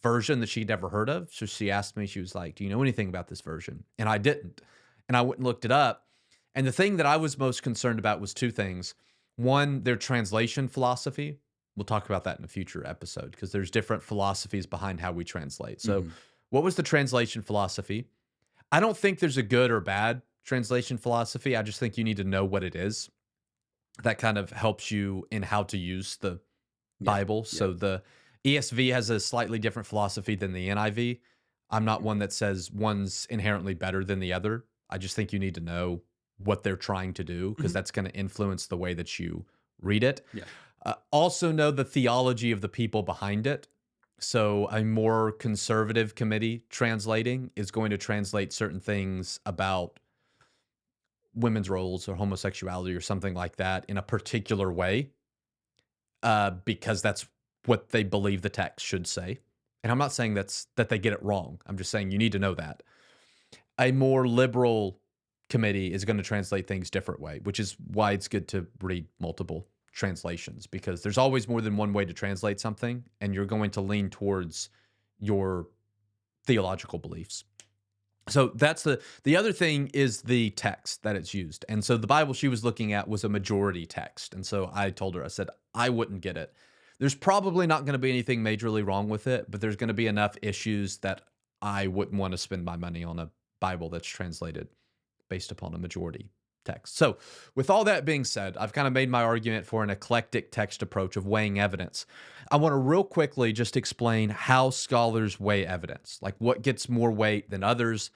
version that she'd never heard of. So she asked me, she was like, do you know anything about this version? And I didn't. And I went and looked it up. And the thing that I was most concerned about was two things. One, their translation philosophy. We'll talk about that in a future episode, because there's different philosophies behind how we translate. So what was the translation philosophy? I don't think there's a good or bad translation philosophy. I just think you need to know what it is. That kind of helps you in how to use the Bible. So the ESV has a slightly different philosophy than the NIV. I'm not one that says one's inherently better than the other. I just think you need to know what they're trying to do, because that's going to influence the way that you read it. Also know the theology of the people behind it. So a more conservative committee translating is going to translate certain things about women's roles or homosexuality or something like that in a particular way, because that's what they believe the text should say. And I'm not saying that they get it wrong. I'm just saying you need to know that. A more liberal committee is going to translate things different way, which is why it's good to read multiple translations, because there's always more than one way to translate something, and you're going to lean towards your theological beliefs. So that's the other thing is the text that it's used. And so the Bible she was looking at was a majority text. And so I told her, I said, I wouldn't get it. There's probably not going to be anything majorly wrong with it, but there's going to be enough issues that I wouldn't want to spend my money on a Bible that's translated based upon a majority text. So, with all that being said, I've kind of made my argument for an eclectic text approach of weighing evidence. I want to real quickly just explain how scholars weigh evidence, like what gets more weight than others.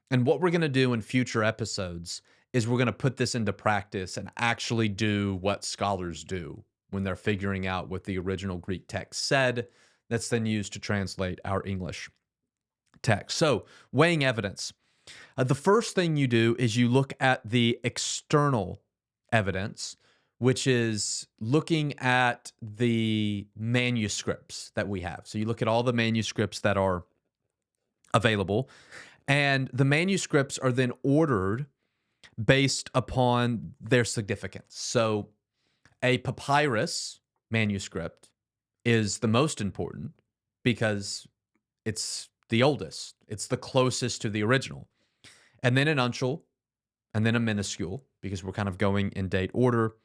And what we're going to do in future episodes is we're going to put this into practice and actually do what scholars do when they're figuring out what the original Greek text said, that's then used to translate our English text. So, weighing evidence. The first thing you do is you look at the external evidence, which is looking at the manuscripts that we have. So you look at all the manuscripts that are available, and the manuscripts are then ordered based upon their significance. So a papyrus manuscript is the most important because it's the oldest, it's the closest to the original. And then an uncial, and then a minuscule, because we're kind of going in date order.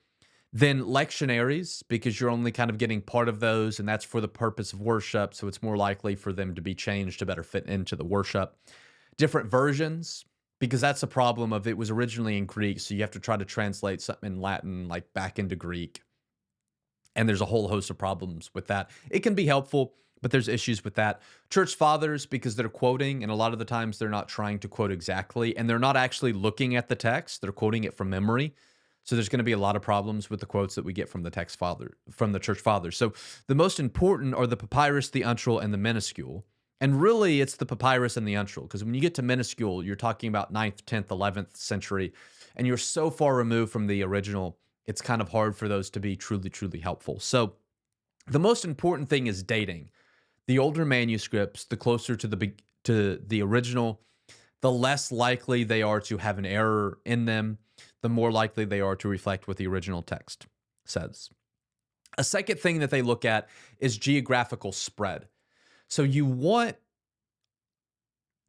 Then lectionaries, because you're only kind of getting part of those, and that's for the purpose of worship, so it's more likely for them to be changed to better fit into the worship. Different versions, because that's a problem of it was originally in Greek, so you have to try to translate something in Latin, like back into Greek. And there's a whole host of problems with that. It can be helpful, but there's issues with that. Church fathers, because they're quoting, and a lot of the times they're not trying to quote exactly, and they're not actually looking at the text, they're quoting it from memory. So there's going to be a lot of problems with the quotes that we get from the church fathers. So the most important are the papyrus, the uncial, and the minuscule. And really, it's the papyrus and the uncial, because when you get to minuscule, you're talking about 9th, 10th, 11th century, and you're so far removed from the original, it's kind of hard for those to be truly, truly helpful. So the most important thing is dating. The older manuscripts, the closer to the original, the less likely they are to have an error in them, the more likely they are to reflect what the original text says. A second thing that they look at is geographical spread. So you want,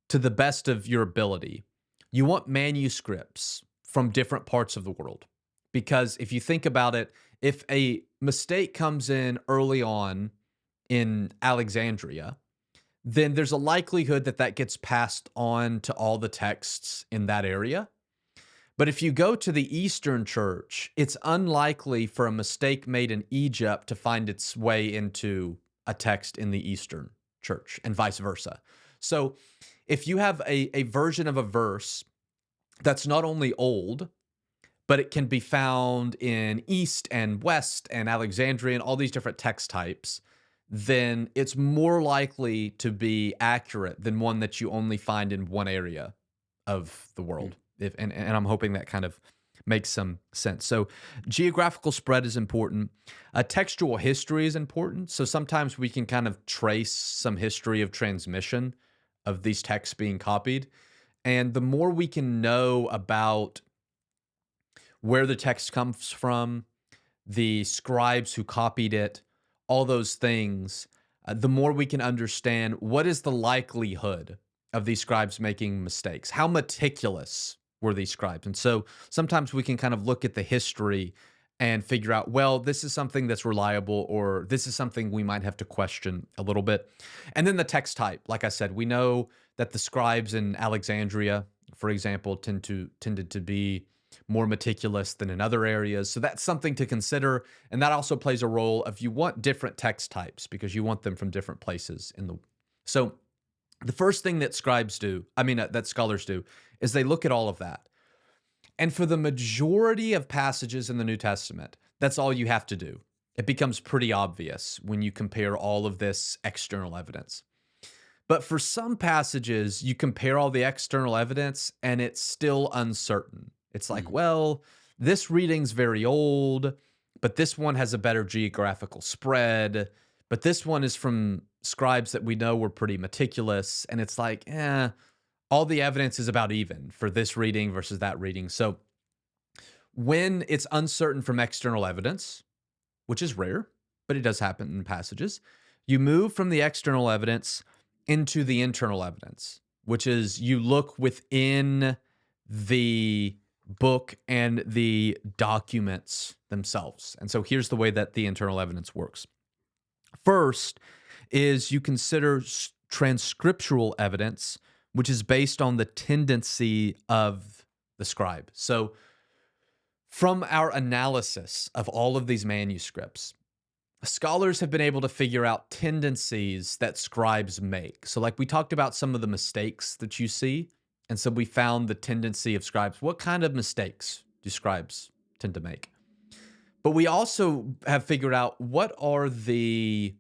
to the best of your ability, you want manuscripts from different parts of the world. Because if you think about it, if a mistake comes in early on in Alexandria, then there's a likelihood that that gets passed on to all the texts in that area. But if you go to the Eastern Church, it's unlikely for a mistake made in Egypt to find its way into a text in the Eastern Church and vice versa. So if you have a version of a verse that's not only old, but it can be found in East and West and Alexandria and all these different text types, then it's more likely to be accurate than one that you only find in one area of the world. And I'm hoping that kind of makes some sense. So geographical spread is important. Textual history is important. So sometimes we can kind of trace some history of transmission of these texts being copied. And the more we can know about where the text comes from, the scribes who copied it, all those things, the more we can understand what is the likelihood of these scribes making mistakes. How meticulous were these scribes? And so sometimes we can kind of look at the history and figure out, well, this is something that's reliable, or this is something we might have to question a little bit. And then the text type, like I said, we know that the scribes in Alexandria, for example, tended to be more meticulous than in other areas. So that's something to consider. And that also plays a role if you want different text types, because you want them from different places in the. So the first thing that that scholars do, is they look at all of that. And for the majority of passages in the New Testament, that's all you have to do. It becomes pretty obvious when you compare all of this external evidence. But for some passages, you compare all the external evidence and it's still uncertain. It's like, well, this reading's very old, but this one has a better geographical spread. But this one is from scribes that we know were pretty meticulous. And it's like, all the evidence is about even for this reading versus that reading. So when it's uncertain from external evidence, which is rare, but it does happen in passages, you move from the external evidence into the internal evidence. which is you look within the book and the documents themselves. And so here's the way that the internal evidence works. First is you consider transcriptural evidence, which is based on the tendency of the scribe. So from our analysis of all of these manuscripts, scholars have been able to figure out tendencies that scribes make. So, like we talked about some of the mistakes that you see. And so we found the tendency of scribes. What kind of mistakes do scribes tend to make? But we also have figured out what are the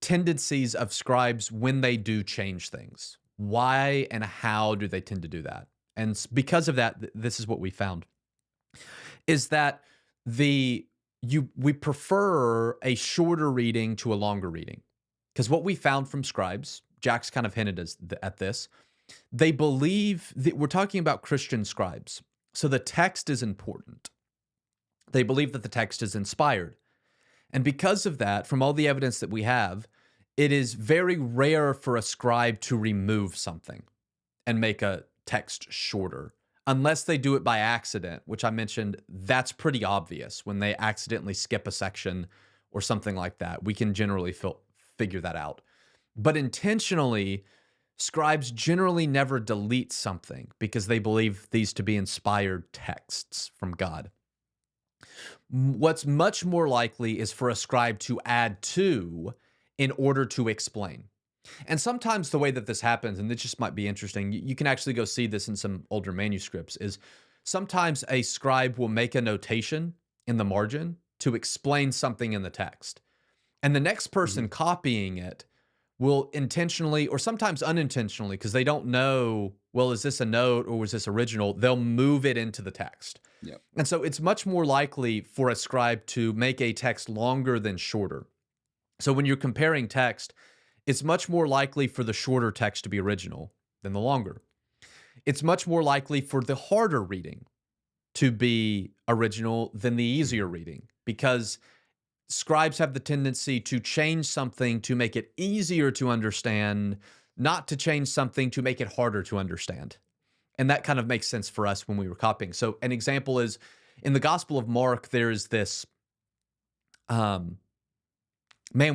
tendencies of scribes when they do change things. Why and how do they tend to do that? And because of that, this is what we found is that we prefer a shorter reading to a longer reading. Because what we found from scribes, Jack's kind of hinted at this, they believe that we're talking about Christian scribes. So the text is important. They believe that the text is inspired. And because of that, from all the evidence that we have, it is very rare for a scribe to remove something and make a text shorter, unless they do it by accident, which I mentioned, that's pretty obvious when they accidentally skip a section or something like that. We can generally figure that out. But intentionally, scribes generally never delete something because they believe these to be inspired texts from God. What's much more likely is for a scribe to add to in order to explain. And sometimes the way that this happens, and this just might be interesting, you can actually go see this in some older manuscripts, is sometimes a scribe will make a notation in the margin to explain something in the text. And the next person copying it will intentionally, or sometimes unintentionally, because they don't know, well, is this a note or was this original? They'll move it into the text. Yep. And so it's much more likely for a scribe to make a text longer than shorter. So when you're comparing text, it's much more likely for the shorter text to be original than the longer. It's much more likely for the harder reading to be original than the easier reading, because scribes have the tendency to change something to make it easier to understand, not to change something to make it harder to understand. And that kind of makes sense for us when we were copying. So an example is in the Gospel of Mark, there's this man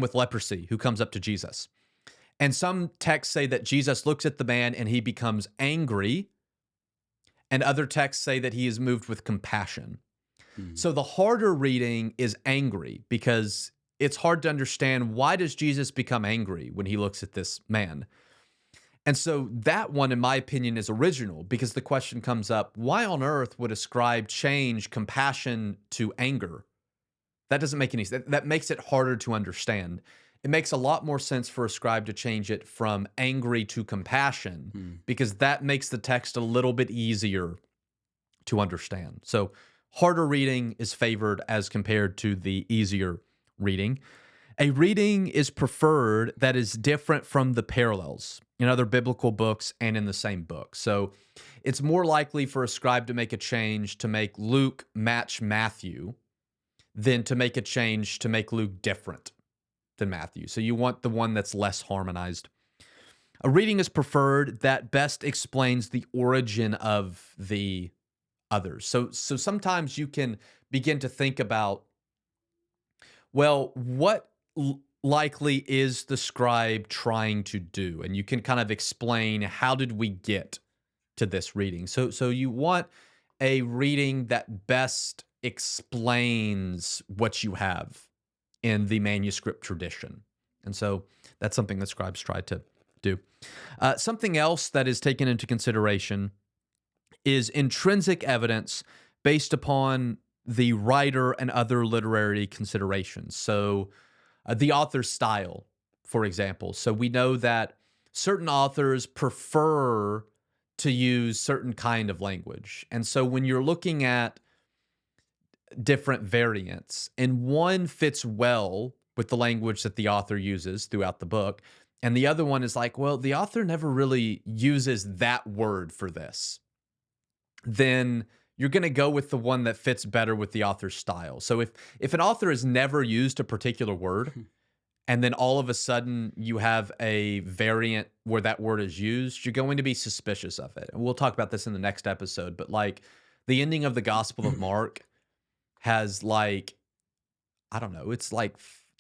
with leprosy who comes up to Jesus. And some texts say that Jesus looks at the man and he becomes angry. And other texts say that he is moved with compassion. So the harder reading is angry because it's hard to understand, why does Jesus become angry when he looks at this man? And so that one, in my opinion, is original, because the question comes up, why on earth would a scribe change compassion to anger? That doesn't make any sense. That makes it harder to understand. It makes a lot more sense for a scribe to change it from angry to compassion, because that makes the text a little bit easier to understand. So harder reading is favored as compared to the easier reading. A reading is preferred that is different from the parallels in other biblical books and in the same book. So it's more likely for a scribe to make a change to make Luke match Matthew than to make a change to make Luke different than Matthew. So you want the one that's less harmonized. A reading is preferred that best explains the origin of the others. So sometimes you can begin to think about, well, what likely is the scribe trying to do? And you can kind of explain, how did we get to this reading? So you want a reading that best explains what you have in the manuscript tradition. And so that's something that scribes try to do. Something else that is taken into consideration is intrinsic evidence based upon the writer and other literary considerations. So the author's style, for example. So we know that certain authors prefer to use certain kind of language. And so when you're looking at different variants, and one fits well with the language that the author uses throughout the book, and the other one is like, well, the author never really uses that word for this, then you're going to go with the one that fits better with the author's style. So if an author has never used a particular word and then all of a sudden you have a variant where that word is used, you're going to be suspicious of it. And we'll talk about this in the next episode, but like the ending of the Gospel of Mark has like, I don't know, it's like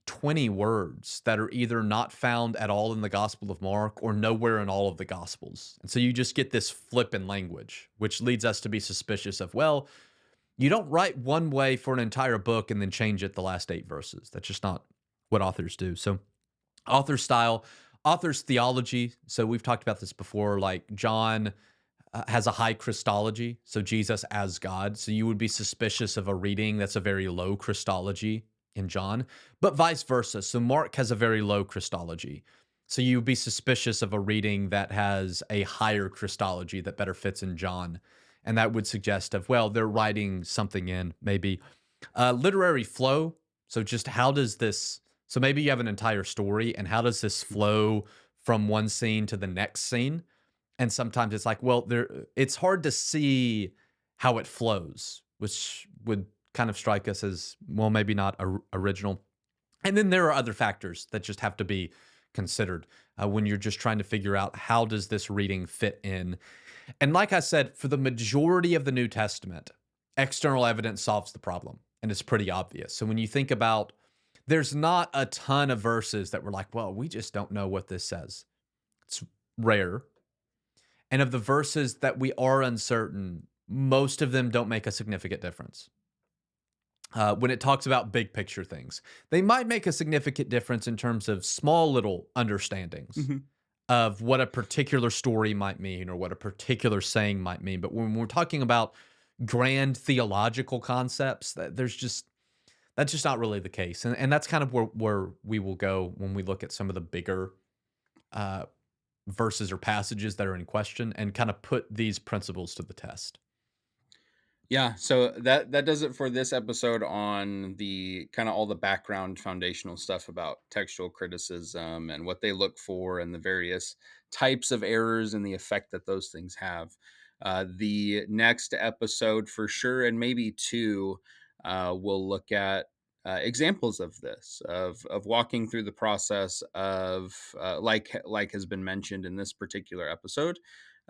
20 words that are either not found at all in the Gospel of Mark or nowhere in all of the Gospels. And so you just get this flip in language, which leads us to be suspicious of, well, you don't write one way for an entire book and then change it the last 8 verses. That's just not what authors do. So, author style, author's theology. So, we've talked about this before. Like, John has a high Christology. So, Jesus as God. So, you would be suspicious of a reading that's a very low Christology in John, but vice versa. So, Mark has a very low Christology. So, you would be suspicious of a reading that has a higher Christology that better fits in John. And that would suggest of, well, they're writing something in maybe literary flow. So just how does this, so maybe you have an entire story and how does this flow from one scene to the next scene? And sometimes it's like, well, it's hard to see how it flows, which would kind of strike us as, well, maybe not original. And then there are other factors that just have to be considered when you're just trying to figure out how does this reading fit in. And like I said, for the majority of the New Testament, external evidence solves the problem, and it's pretty obvious. So when you think about, there's not a ton of verses that we're like, well, we just don't know what this says. It's rare. And of the verses that we are uncertain, most of them don't make a significant difference. When it talks about big picture things, they might make a significant difference in terms of small little understandings Mhm. of what a particular story might mean or what a particular saying might mean. But when we're talking about grand theological concepts, that's just not really the case. And that's kind of where we will go when we look at some of the bigger uh, verses or passages that are in question and kind of put these principles to the test. Yeah, so that does it for this episode on the kind of all the background foundational stuff about textual criticism and what they look for and the various types of errors and the effect that those things have. The next episode for sure, and maybe two, we'll look at examples of this, of walking through the process of like has been mentioned in this particular episode.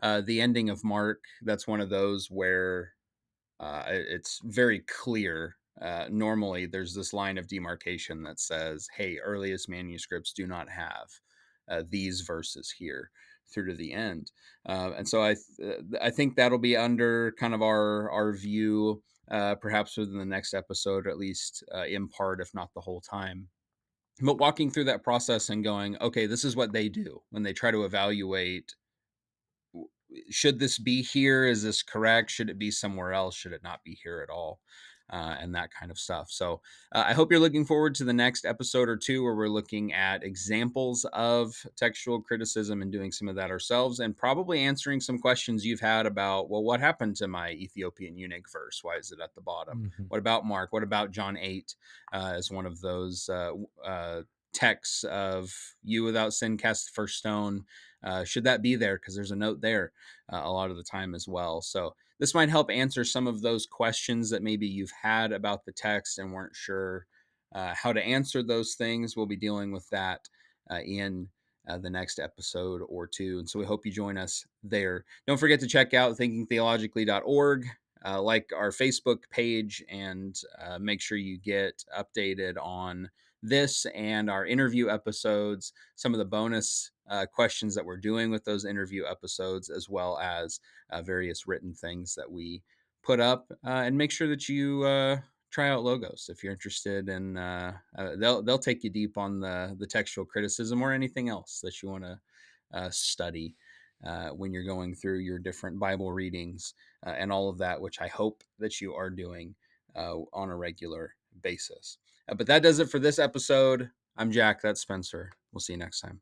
The ending of Mark, that's one of those where it's very clear. Normally, there's this line of demarcation that says, "Hey, earliest manuscripts do not have these verses here through to the end," and so I think that'll be under kind of our view, perhaps within the next episode, or at least in part, if not the whole time. But walking through that process and going, okay, this is what they do when they try to evaluate, should this be here? Is this correct? Should it be somewhere else? Should it not be here at all? And that kind of stuff. So I hope you're looking forward to the next episode or two where we're looking at examples of textual criticism and doing some of that ourselves and probably answering some questions you've had about, well, what happened to my Ethiopian eunuch verse? Why is it at the bottom? Mhm. What about Mark? What about John 8 as one of those texts of you without sin cast the first stone? Should that be there? Because there's a note there a lot of the time as well. So this might help answer some of those questions that maybe you've had about the text and weren't sure how to answer those things. We'll be dealing with that in the next episode or two. And so we hope you join us there. Don't forget to check out thinkingtheologically.org. Like our Facebook page and make sure you get updated on this and our interview episodes, some of the bonus questions that we're doing with those interview episodes, as well as various written things that we put up. And make sure that you try out Logos if you're interested, and they'll take you deep on the textual criticism or anything else that you want to study when you're going through your different Bible readings and all of that, which I hope that you are doing on a regular basis. But that does it for this episode. I'm Jack. That's Spencer. We'll see you next time.